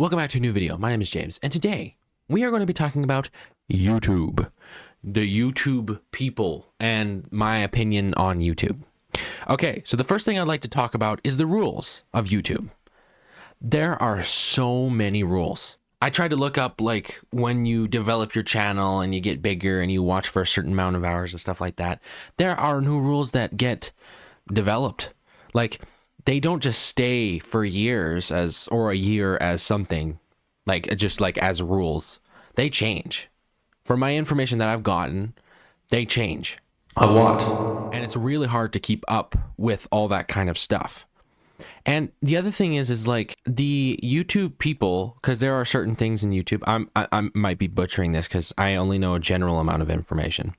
Welcome back to a new video. My name is James, and today we are going to be talking about YouTube, the YouTube people, and my opinion on YouTube. Okay, so the first thing I'd like to talk about is the rules of YouTube. There are so many rules. I tried to look up, like, when you develop your channel and you get bigger and you watch for a certain amount of hours and stuff like that, there are new rules that get developed. Like, they don't just stay for years or a year as something, like, just like as rules. They change. From my information that I've gotten, they change a lot. And it's really hard to keep up with all that kind of stuff. And the other thing is like the YouTube people, because there are certain things in YouTube. I might be butchering this because I only know a general amount of information.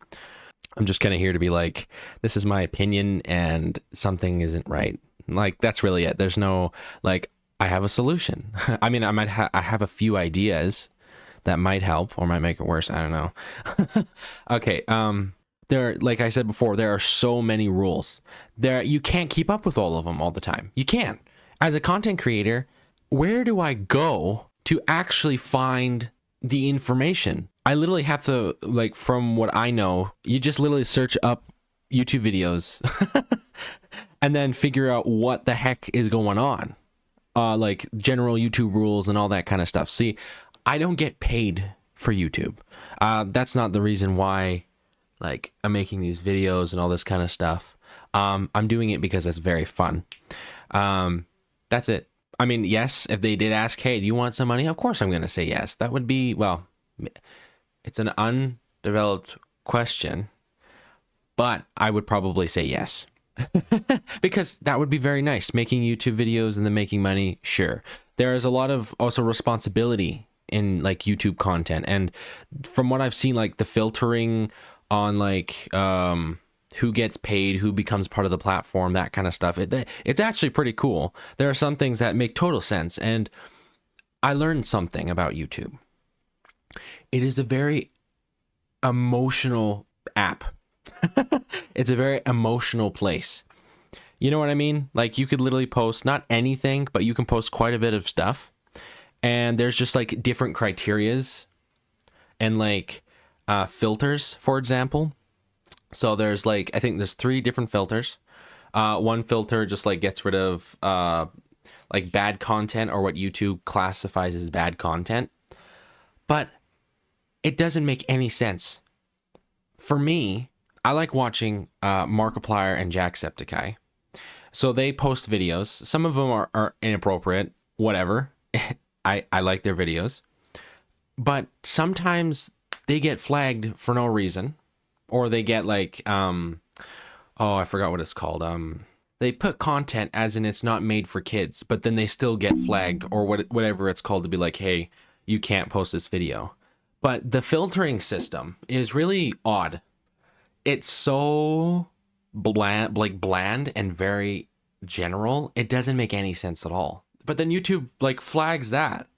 I'm just kind of here to be like, this is my opinion and something isn't right. Like, that's really it. There's no, like, I have a solution. I mean, I have a few ideas that might help or might make it worse. I don't know. Okay. Like I said before, there are so many rules. You can't keep up with all of them all the time. You can't. As a content creator, where do I go to actually find the information? I literally have to, like, from what I know, you just literally search up YouTube videos and then figure out what the heck is going on. Like general YouTube rules and all that kind of stuff. See, I don't get paid for YouTube. That's not the reason why, like, I'm making these videos and all this kind of stuff. I'm doing it because it's very fun. That's it. I mean, yes, if they did ask, hey, do you want some money? Of course I'm going to say yes. That would be, well, it's an undeveloped question, but I would probably say yes. Because that would be very nice. Making YouTube videos and then making money, sure. There is a lot of also responsibility in, like, YouTube content. And from what I've seen, like, the filtering on, like, who gets paid, who becomes part of the platform, that kind of stuff, it's actually pretty cool. There are some things that make total sense. And I learned something about YouTube. It is a very emotional app. It's a very emotional place. You know what I mean? Like, you could literally post not anything, but you can post quite a bit of stuff. And there's just, like, different criterias and, like, filters, for example. So there's, like, I think there's 3 different filters. One filter just, like, gets rid of like bad content, or what YouTube classifies as bad content. But it doesn't make any sense. For me, I like watching Markiplier and Jacksepticeye. So they post videos. Some of them are inappropriate, whatever. I like their videos. But sometimes they get flagged for no reason. Or they get, like, oh, I forgot what it's called. They put content as in it's not made for kids, but then they still get flagged, or whatever it's called, to be like, hey, you can't post this video. But the filtering system is really odd. It's so bland and very general. It doesn't make any sense at all. But then YouTube, like, flags that.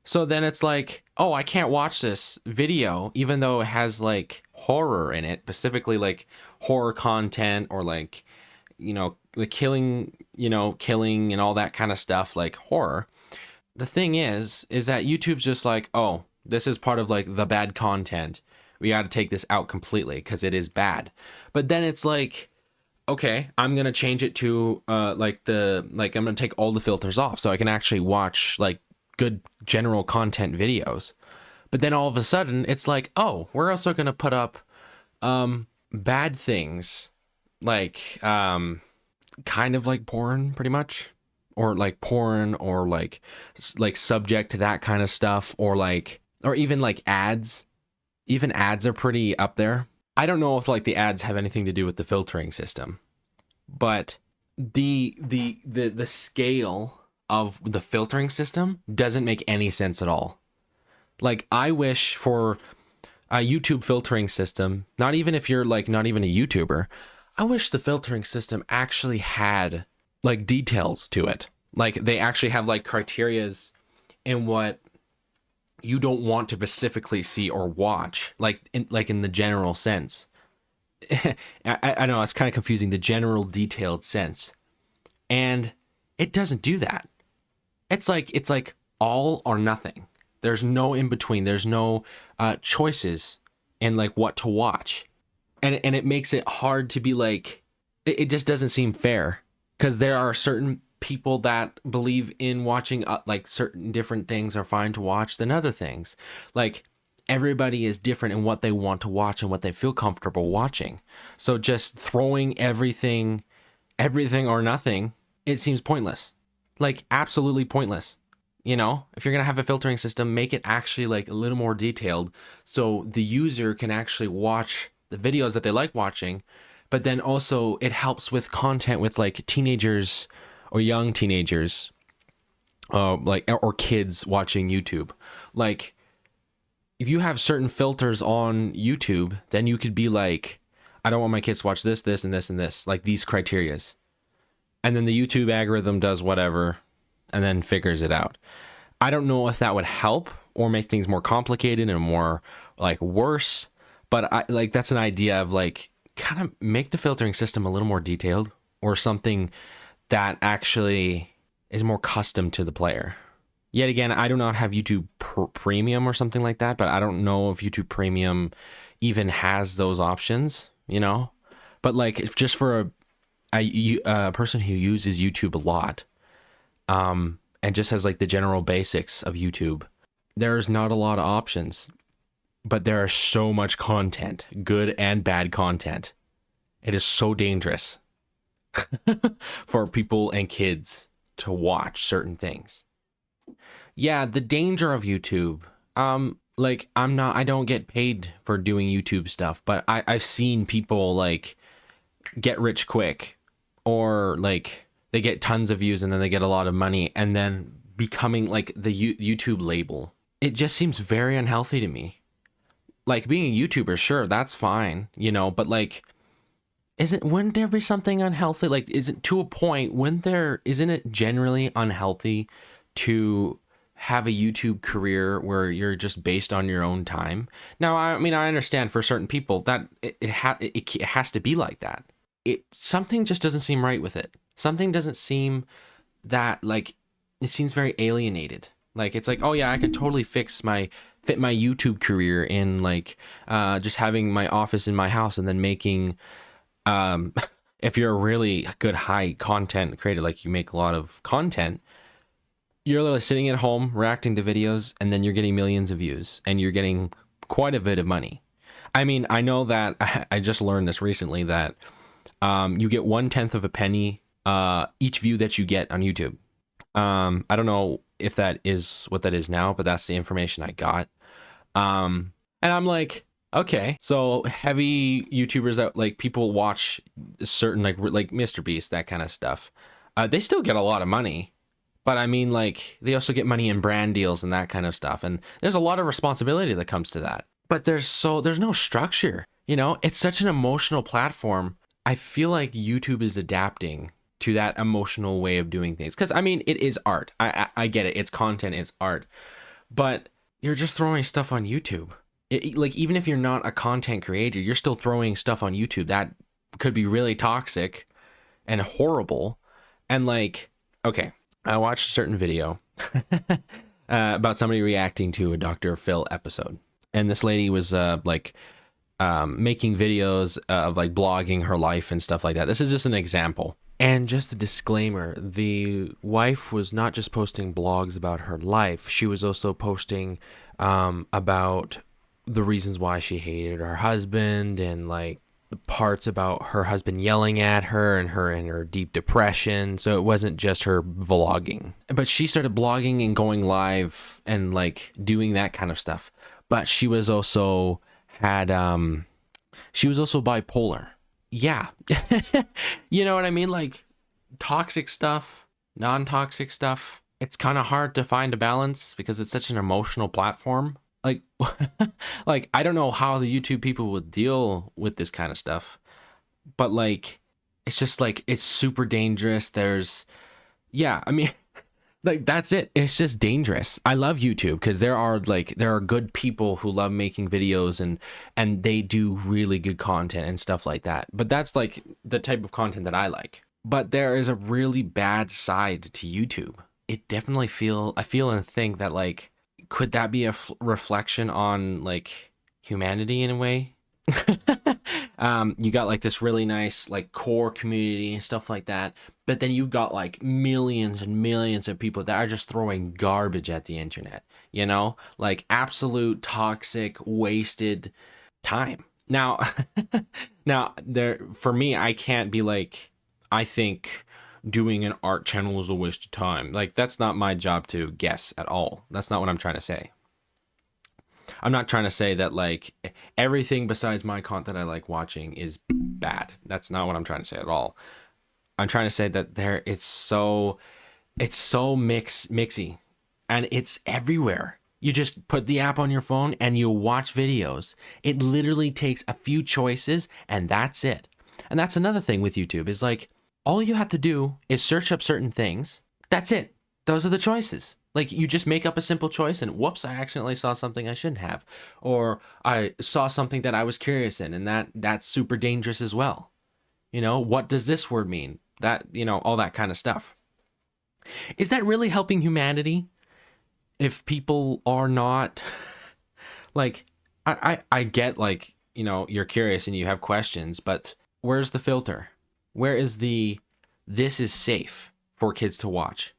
So then it's like, oh, I can't watch this video, even though it has, like, horror in it, specifically, like, horror content, or, like, you know, the killing and all that kind of stuff, like horror. The thing is that YouTube's just like, oh, this is part of, like, the bad content. We got to take this out completely because it is bad. But then it's like, okay, I'm going to change it to, I'm going to take all the filters off so I can actually watch, like, good general content videos. But then all of a sudden it's like, oh, we're also going to put up bad things, like kind of like porn, pretty much, or like porn, or like subject to that kind of stuff, or even like ads. Even ads are pretty up there. I don't know if, like, the ads have anything to do with the filtering system, but the scale of the filtering system doesn't make any sense at all. Like, I wish for a YouTube filtering system, not even if you're, like, not even a YouTuber, I wish the filtering system actually had, like, details to it. Like, they actually have, like, criterias in what you don't want to specifically see or watch, like in the general sense. I know it's kind of confusing, the general detailed sense. And it doesn't do that. It's like all or nothing. There's no in between. There's no choices in like what to watch, and it makes it hard to be like. It just doesn't seem fair because there are certain people that believe in watching like certain different things are fine to watch than other things. Like everybody is different in what they want to watch and what they feel comfortable watching. So just throwing everything or nothing, it seems pointless. Like absolutely pointless. You know, if you're going to have a filtering system, make it actually like a little more detailed so the user can actually watch the videos that they like watching, but then also it helps with content with like teenagers or young teenagers, like, or kids watching YouTube. Like if you have certain filters on YouTube, then you could be like, I don't want my kids to watch this, this, and this, and this, like these criterias. And then the YouTube algorithm does whatever and then figures it out. I don't know if that would help or make things more complicated and more like worse, but I like that's an idea of like kind of make the filtering system a little more detailed or something that actually is more custom to the player. Yet again, I do not have YouTube Premium or something like that, but I don't know if YouTube Premium even has those options, you know? But like if just for a person who uses YouTube a lot, and just has like the general basics of YouTube, there's not a lot of options, but there is so much content, good and bad content. It is so dangerous for people and kids to watch certain things. Yeah, the danger of YouTube. Like I don't get paid for doing YouTube stuff, but I've seen people like get rich quick, or like they get tons of views and then they get a lot of money and then becoming like the YouTube label. It just seems very unhealthy to me. Like being a YouTuber, sure, that's fine, you know, but like, wouldn't there be something unhealthy? Like, is it to a point isn't it generally unhealthy to have a YouTube career where you're just based on your own time? Now, I mean, I understand for certain people that it has to be like that. Something just doesn't seem right with it. Something doesn't seem that like, it seems very alienated. Like, it's like, oh yeah, I could totally fit my YouTube career in like, just having my office in my house and then making, if you're a really good high content creator, like you make a lot of content, you're literally sitting at home reacting to videos and then you're getting millions of views and you're getting quite a bit of money. I mean, I know that I just learned this recently that you get 1/10 of a penny each view that you get on YouTube. I don't know if that is what that is now, but that's the information I got. And I'm like, okay, so heavy YouTubers that like people watch certain like Mr. Beast, that kind of stuff, they still get a lot of money. But I mean, like, they also get money in brand deals and that kind of stuff. And there's a lot of responsibility that comes to that. But there's no structure, you know? It's such an emotional platform. I feel like YouTube is adapting to that emotional way of doing things. Because, I mean, it is art. I get it. It's content. It's art. But you're just throwing stuff on YouTube. Like, even if you're not a content creator, you're still throwing stuff on YouTube that could be really toxic and horrible. And, like, okay, I watched a certain video about somebody reacting to a Dr. Phil episode. And this lady was making videos of like blogging her life and stuff like that. This is just an example. And just a disclaimer, the wife was not just posting blogs about her life. She was also posting about the reasons why she hated her husband and like the parts about her husband yelling at her and her deep depression. So it wasn't just her vlogging, but she started blogging and going live and like doing that kind of stuff. But she was also bipolar. Yeah. You know what I mean? Like toxic stuff, non-toxic stuff. It's kind of hard to find a balance because it's such an emotional platform. Like, like, I don't know how the YouTube people would deal with this kind of stuff, but like, it's just like, it's super dangerous. Yeah, I mean, like, that's it. It's just dangerous. I love YouTube because there are good people who love making videos and they do really good content and stuff like that. But that's like the type of content that I like. But there is a really bad side to YouTube. it definitely I feel and think that like, could that be a reflection on like humanity in a way? You got like this really nice like core community and stuff like that, but then you've got like millions and millions of people that are just throwing garbage at the internet, like absolute toxic wasted time. Now now there, for me, I can't be like, I think doing an art channel is a waste of time. Like, that's not my job to guess at all. That's not what I'm trying to say. I'm not trying to say that like everything besides my content I like watching is bad. That's not what I'm trying to say at all. I'm trying to say that it's so mixy, and it's everywhere. You just put the app on your phone and you watch videos. It literally takes a few choices and that's it. And that's another thing with YouTube, is like, all you have to do is search up certain things. That's it. Those are the choices. Like, you just make up a simple choice and whoops, I accidentally saw something I shouldn't have. Or I saw something that I was curious in, and that's super dangerous as well. What does this word mean? That, all that kind of stuff. Is that really helping humanity? If people are not like, I get like, you're curious and you have questions, but where's the filter? Where is this is safe for kids to watch?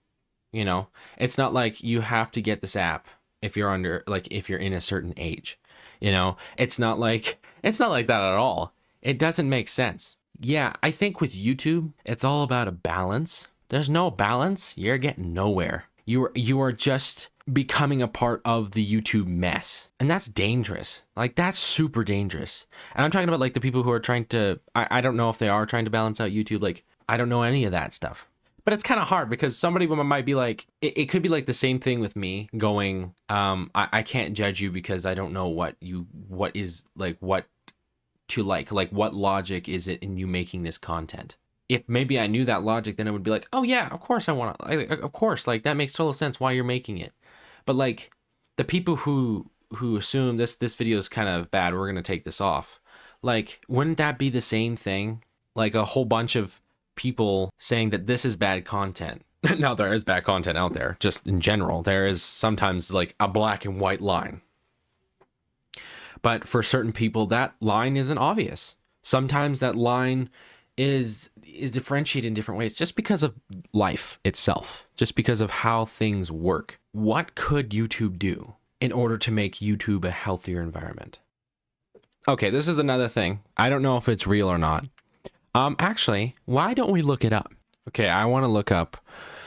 It's not like you have to get this app if you're in a certain age. It's not like that at all. It doesn't make sense. Yeah, I think with YouTube, it's all about a balance. There's no balance, you're getting nowhere. You are just becoming a part of the YouTube mess. And that's dangerous. Like, that's super dangerous. And I'm talking about like the people who are trying to, I don't know if they are trying to balance out YouTube. Like, I don't know any of that stuff. But it's kind of hard because somebody might be like, it could be like the same thing with me going, I can't judge you because I don't know what is like, what to like what logic is it in you making this content. If maybe I knew that logic, then it would be like, oh yeah, of course I want to, of course, like that makes total sense why you're making it. But like the people who assume this video is kind of bad, we're going to take this off. Like, wouldn't that be the same thing? Like a whole bunch of people saying that this is bad content. Now, there is bad content out there, just in general. There is sometimes like a black and white line. But for certain people, that line isn't obvious. Sometimes that line is differentiated in different ways just because of life itself, just because of how things work. What could YouTube do in order to make YouTube a healthier environment? Okay, this is another thing. I don't know if it's real or not. Actually, why don't we look it up? Okay, I want to look up.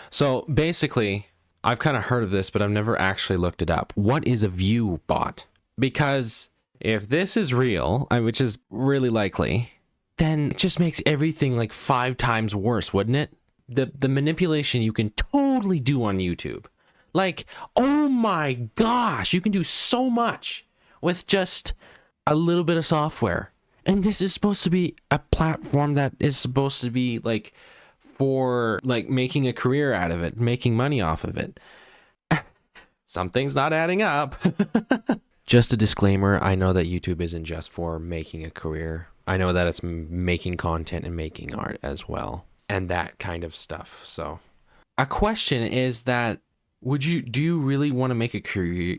So basically, I've kind of heard of this, but I've never actually looked it up. What is a view bot? Because if this is real, which is really likely, then it just makes everything like 5 times worse, wouldn't it? The manipulation you can totally do on YouTube. Like, oh my gosh, you can do so much with just a little bit of software. And this is supposed to be a platform that is supposed to be like for like making a career out of it, making money off of it. Something's not adding up. Just a disclaimer, I know that YouTube isn't just for making a career. I know that it's making content and making art as well, and that kind of stuff. So a question is that, do you really want to make a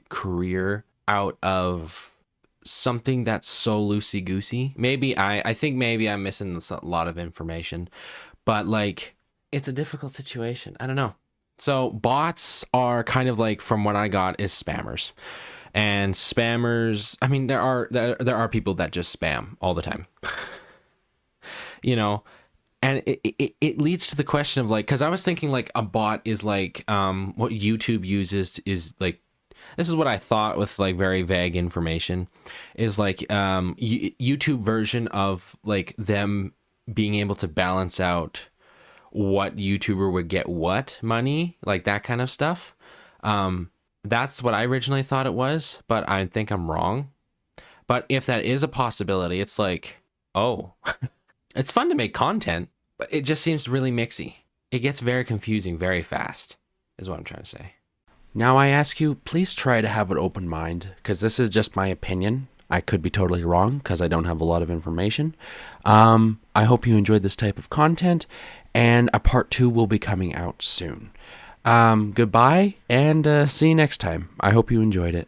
career out of something that's so loosey-goosey? Maybe I think maybe I'm missing a lot of information, but like, it's a difficult situation. I don't know. So bots are kind of like, from what I got, is spammers. And spammers, I mean, there are people that just spam all the time. And it leads to the question of like, because I was thinking like a bot is like what YouTube uses is like, this is what I thought with like very vague information, is like YouTube version of like them being able to balance out what YouTuber would get what money, like that kind of stuff. That's what I originally thought it was, but I think I'm wrong. But if that is a possibility, it's like, oh, it's fun to make content, but it just seems really mixy. It gets very confusing very fast, is what I'm trying to say. Now I ask you, please try to have an open mind, because this is just my opinion. I could be totally wrong, because I don't have a lot of information. I hope you enjoyed this type of content, and a part 2 will be coming out soon. Goodbye, and see you next time. I hope you enjoyed it.